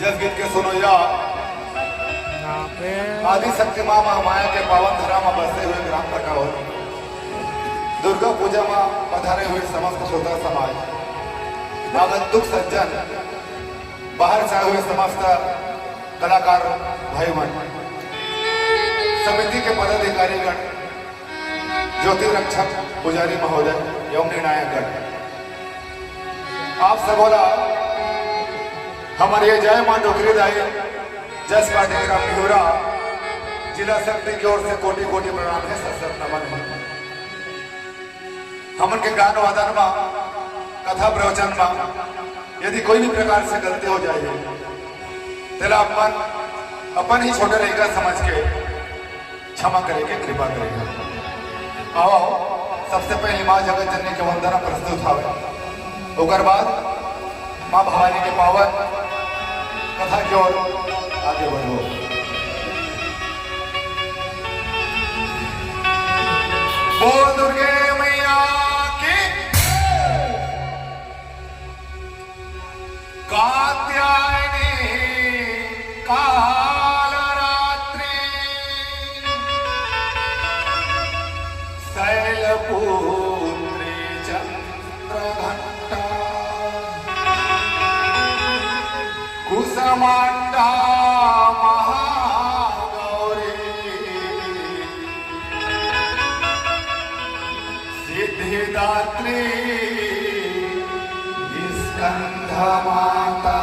जस गीत के सुनो या आदि शक्ति माँ महामाया के पावन धरा में बसे हुए ग्राम कटाओ दुर्गा पूजा में पधारे हुए समस्त श्रोता समाज आगंतुक सज्जन बाहर से आए हुए समस्त कलाकार भाई मन समिति के पदाधिकारीगण ज्योति रक्षक पुजारी महोदय एवं निर्णायकगण आप सबोला हमारे जय मां डोकरी दाई जस पाटीग्राम मिहोरा जिला शक्ति की ओर से कोटि कोटि प्रणाम है, सत नमन है। हमन के गान वादन में कथा प्रवचन में यदि कोई भी प्रकार से गलती हो जाए तेला अपन ही छोटे रहेगा समझ के क्षमा करेंगे, कृपा करेगा। आओ सबसे पहले माँ जगत जननी के वंदना प्रस्तुत हावे ओकर बाद माँ भवानी के पावन कथा की ओर आगे बढ़ो। बोल दुर्गे मैया की कात्यायनी कालरात्रि शैलपुत्री चंद्रघंटा कुसमांडा महागौरी सिद्धिदात्री स्कंध माता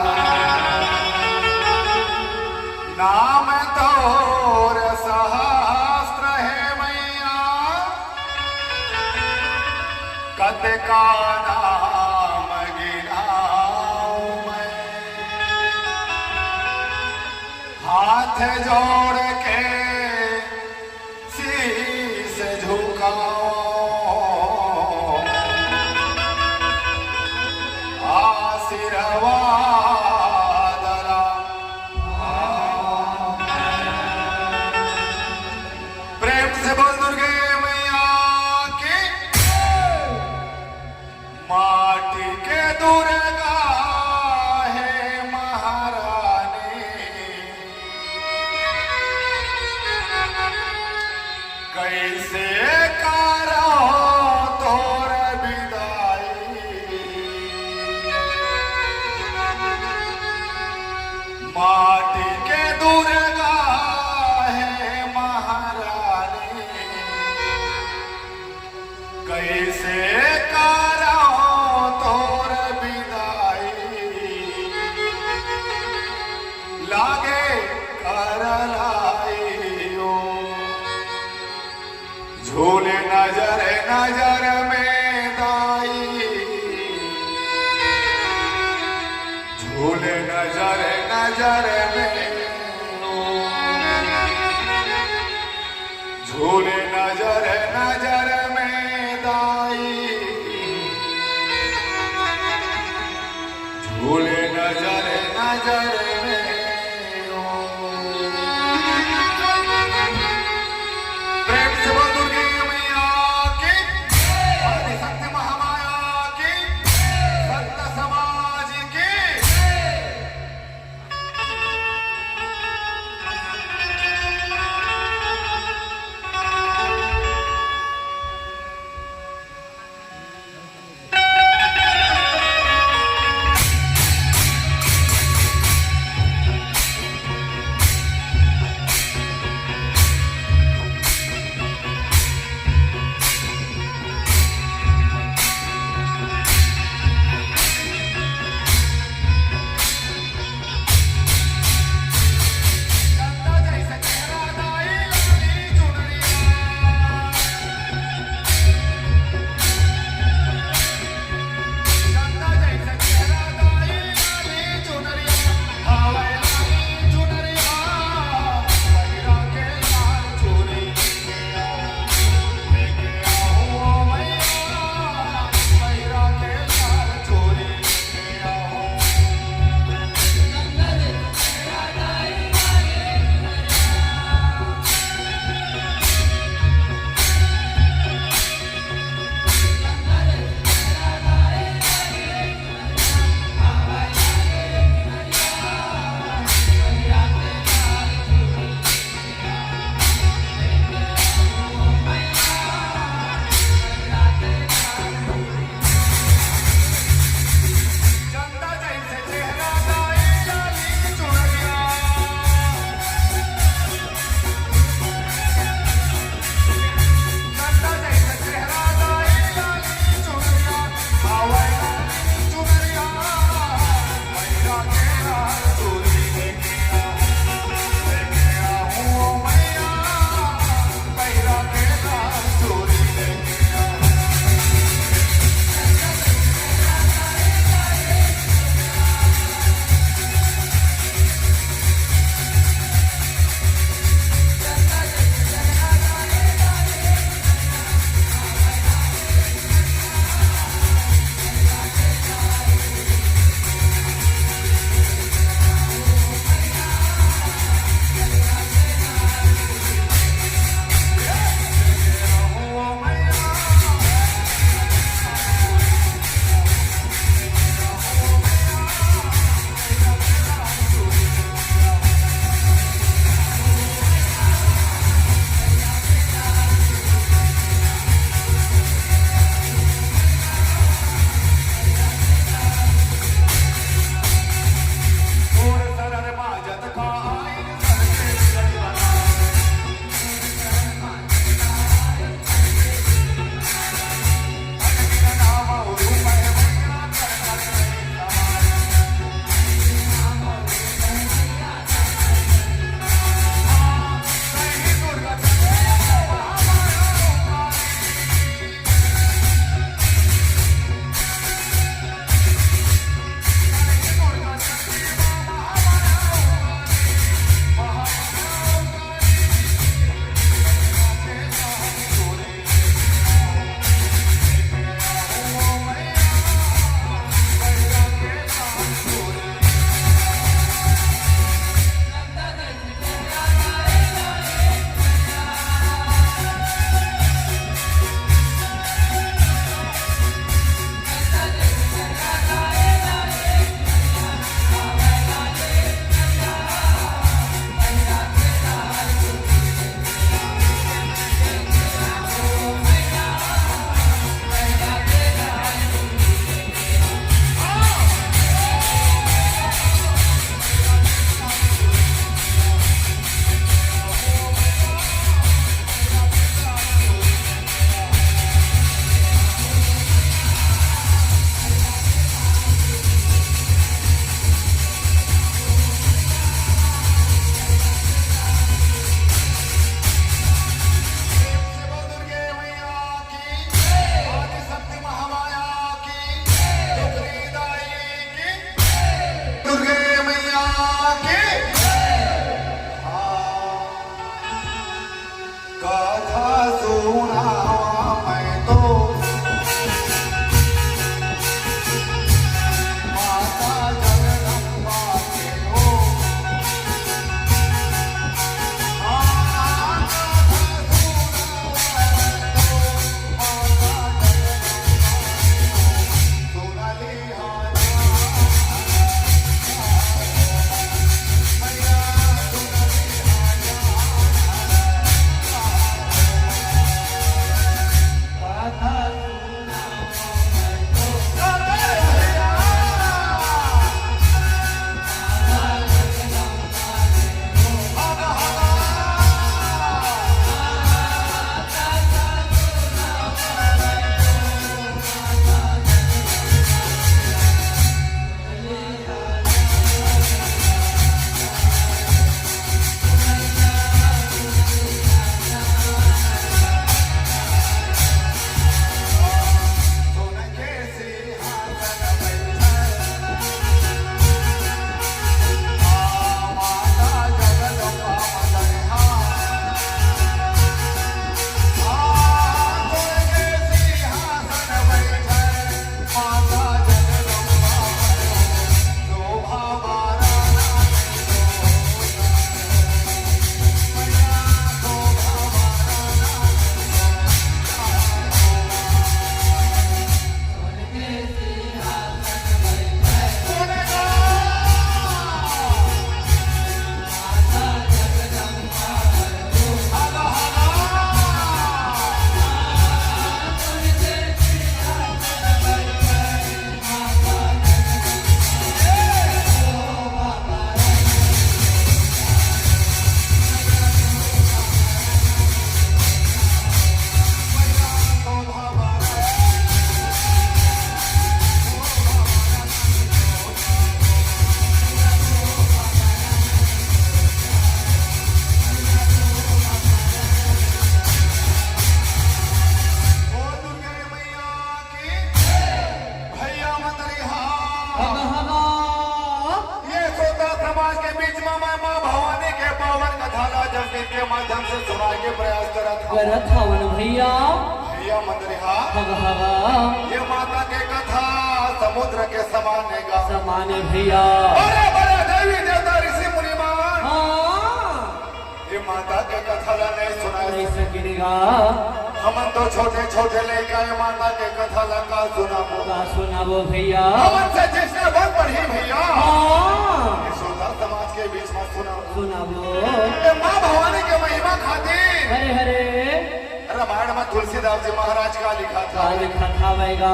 नाम तोर सहस्त्र है मैया कत का नाम गिनाऊं मैं हाथ जोड़ के शीश झुकाओ आशीर्वाद प्रेम से बोल दुर्गे मैया की माटी के दुर्गा है महारानी कैसे करो तोर विदाई माटी के दुर्गा है महारानी कैसे करो तोर विदाई लागे कर लाइयो झूले नजर नजर में दाई झूले नजर नजर में झूले नजर नजर में दाई झूले नजर नजर में प्रेम से बोल दुर्गे मैया की आदि शक्ति महामाया की संत समाज की माध्यम से सुनाने के प्रयास करत हवन भैया भैया मंदरिहा हवा ये माता के कथा समुद्र के समानेगा समाने भैया बड़े बड़े देवी देवता ऋषि मुनिमान हाँ ये माता के कथा ला नहीं सुनाए नहीं सकेगा हमन तो छोटे छोटे लेके आए माता के कथा ला का सुनाबो का सुनाबो भैया हमन से जिसने बहुत पढ़ी भैया हाँ यशोदा समाज के बीच में सुनाबो ये माँ भवानी के महिमा खातिर हरे हरे रामायण में तुलसीदास जी महाराज का लिखा था लिखा था भैया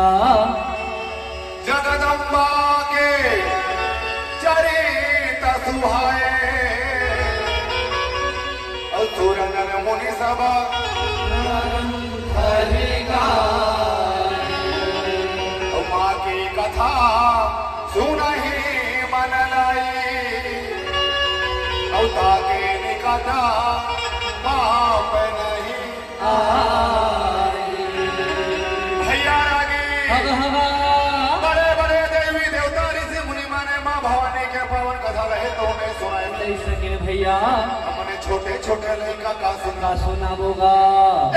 जगदम्बा के चरित सुहाए असुर नर मुनि सब माँ की कथा सुनहि मन लाई औता के निकटा पाप नहीं भैया रागी बड़े बड़े देवी देवता ऋषि मुनि माने माँ भवानी के पावन कथा रहे तो उन्हें सुनाए नहीं सके भैया हमने छोटे छोटे लड़का का सुना सुनाबोगा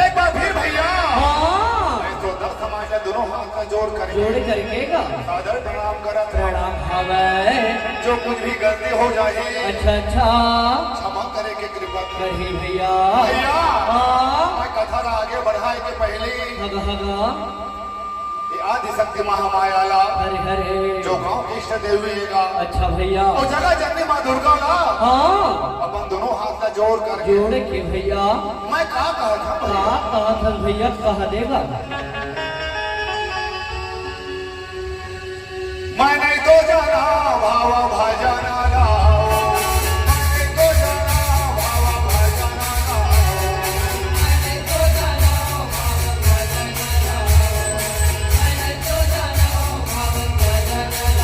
एक बार फिर भैया हाँ तो दस समाज ने दोनों हाथ का जोड़ कर जोड़ करके का सादर प्रणाम करत प्रणाम हवे जो कुछ भी गलती हो जाए अच्छा अच्छा क्षमा करे के कृपा कही भैया भैया हाँ मैं कथा ला आगे बढ़ाए के पहले हगा ये आदि शक्ति महामाया ला हरे हरे जो गांव की इष्ट देवी है अच्छा भैया वो जगह जननी माँ दुर्गा ला हाँ अपन दोनों हाथ का जोड़ कर जोड़ के भैया मैं कहा था कहा था भैया कहा देगा मैं नहीं तो जाना भावा भाजाना लाओ मैं नहीं तो जाना भावा भाजाना लाओ मैं नहीं तो जाना भावा भाजाना लाओ मैं नहीं तो जाना भावा भाजाना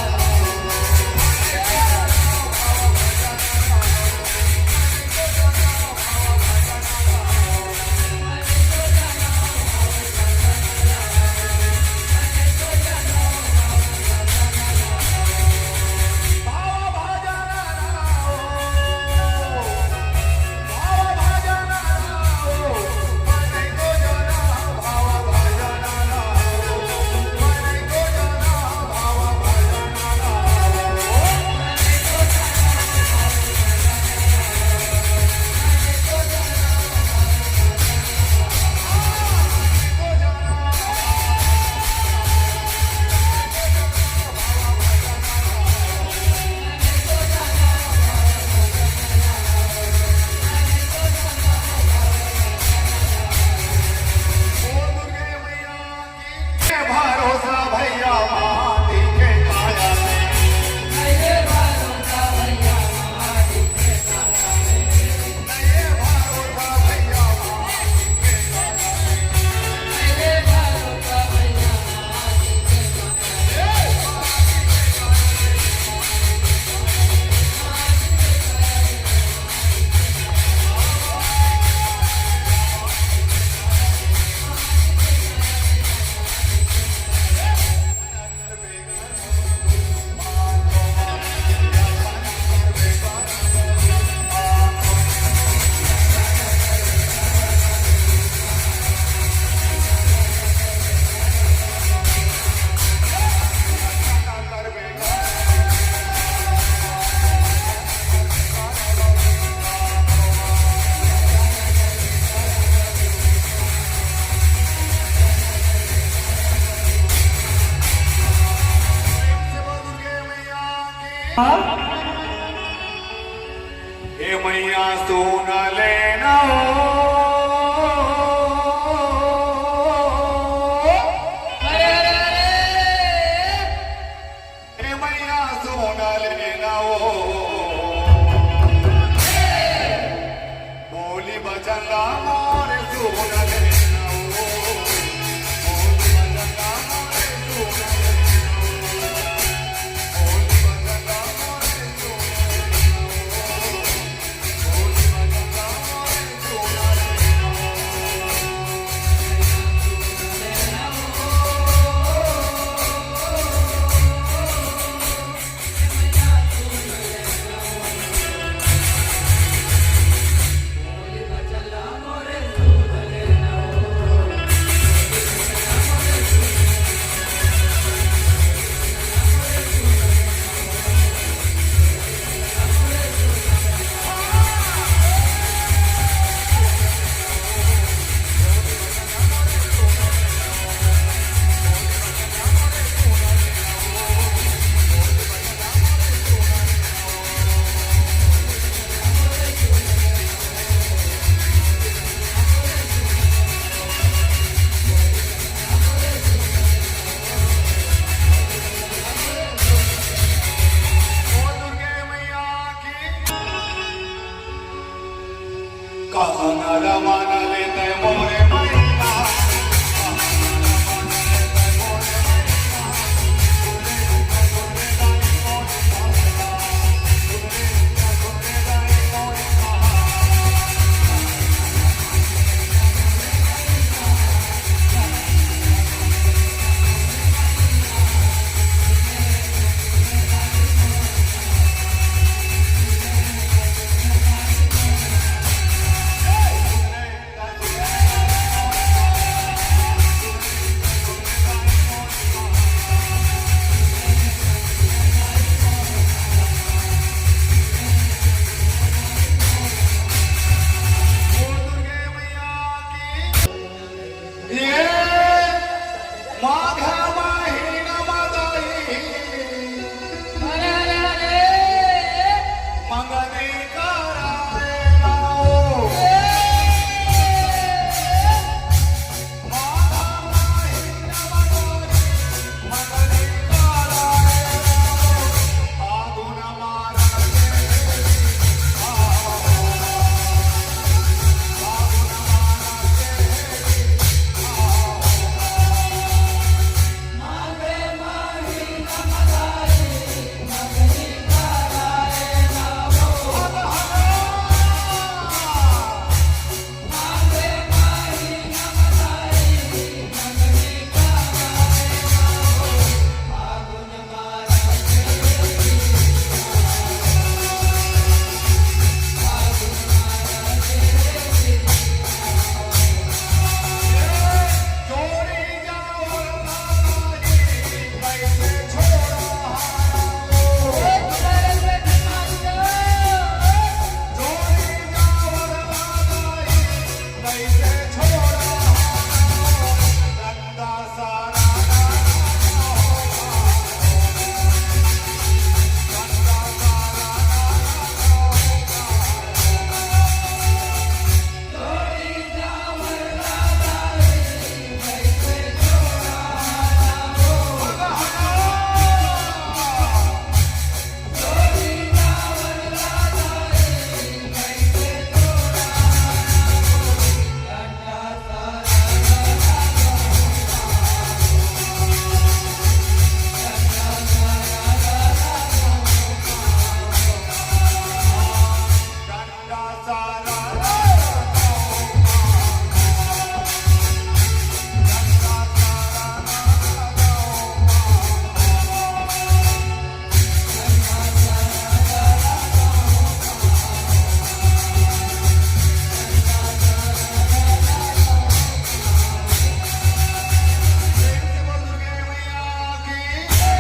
भरोसा भैया माटी के काया में भरोसा भैया माटी के काया में भरोसा भैया माटी के काया में भरोसा भैया माटी के हे मैया सुन लेना हे मैया सुन लेना बोली बचन मोर सुन लेना बोली बचन मोर सुन लेना बोली बचन मोर सुन लेना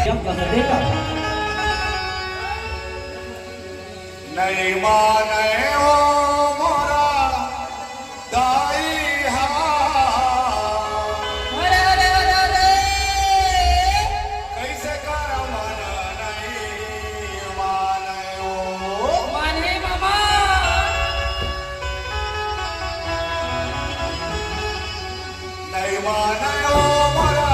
भैया कह देगा। नहीं माने ओ मोरा दाई हा अरे अरे अरे अरे कैसे कर मन नहीं माने ओ माने मामा नहीं माने ओ मोरा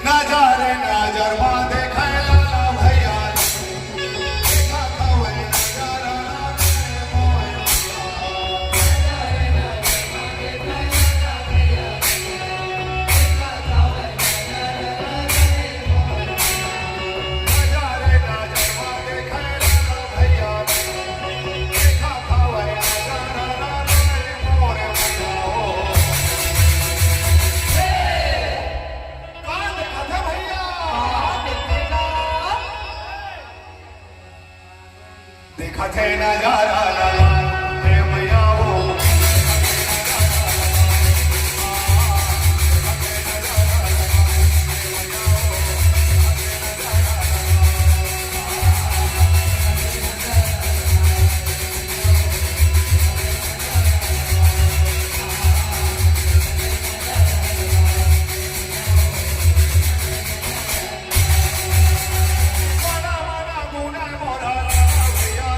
नजर नजर माँ देखै लाला भैया देखा खावे नजर मोय नजर नजर माँ देखै लाला भैया देखा खावे नजर मोर देखा थे नजारा लाला हे मैया ओ मना मना गुना मोरा भैया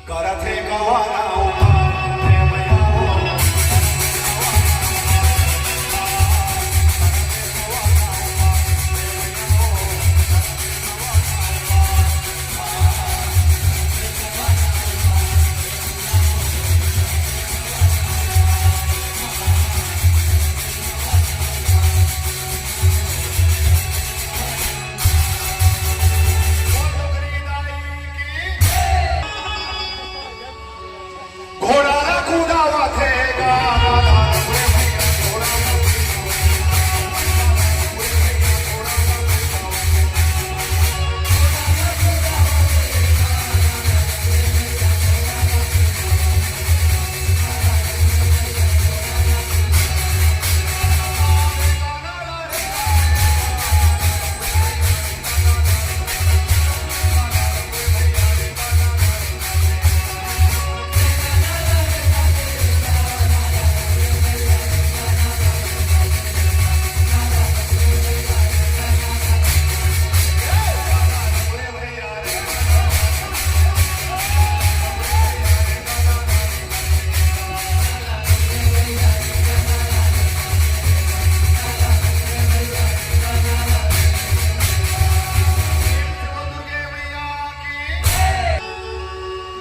करथे गवाना उमा प्रेमया घोड़ा कूदावा थे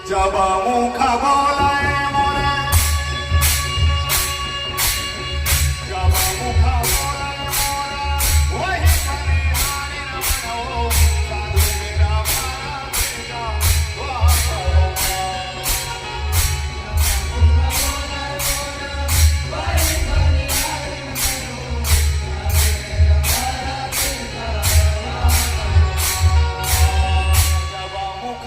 जब मुख बोलाए मोरे जब मुख बोलाए मोरे वही बनिहारी न बनो साधु मेरा भारा तेजा जब मुख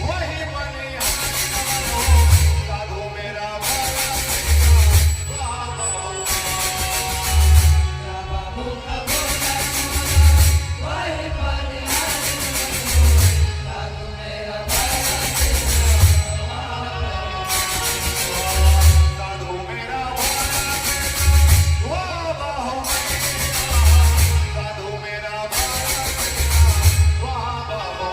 वही बनिहारी न बनो साधु मेरा भारा साधु मेरा भारा वाह बाहो साधु मेरा भारा वाह बाहो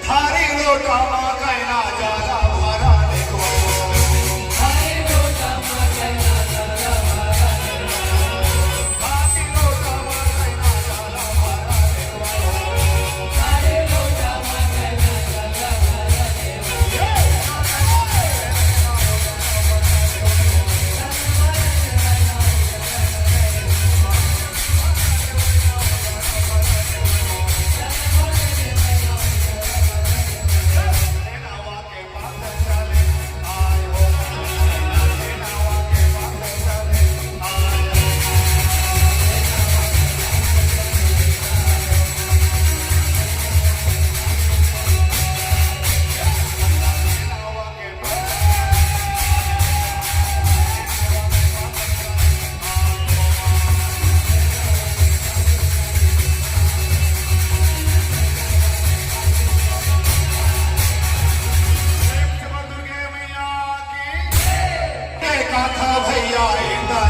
थारी लोटामा कहना जाला भरा देखो थारी लोटामा कहना जाला भरा लेनावा के पास चले आए हो लेनावा के पास चले आए लेनावा के पास दुर्गे मैया की गाथा भैया इंदा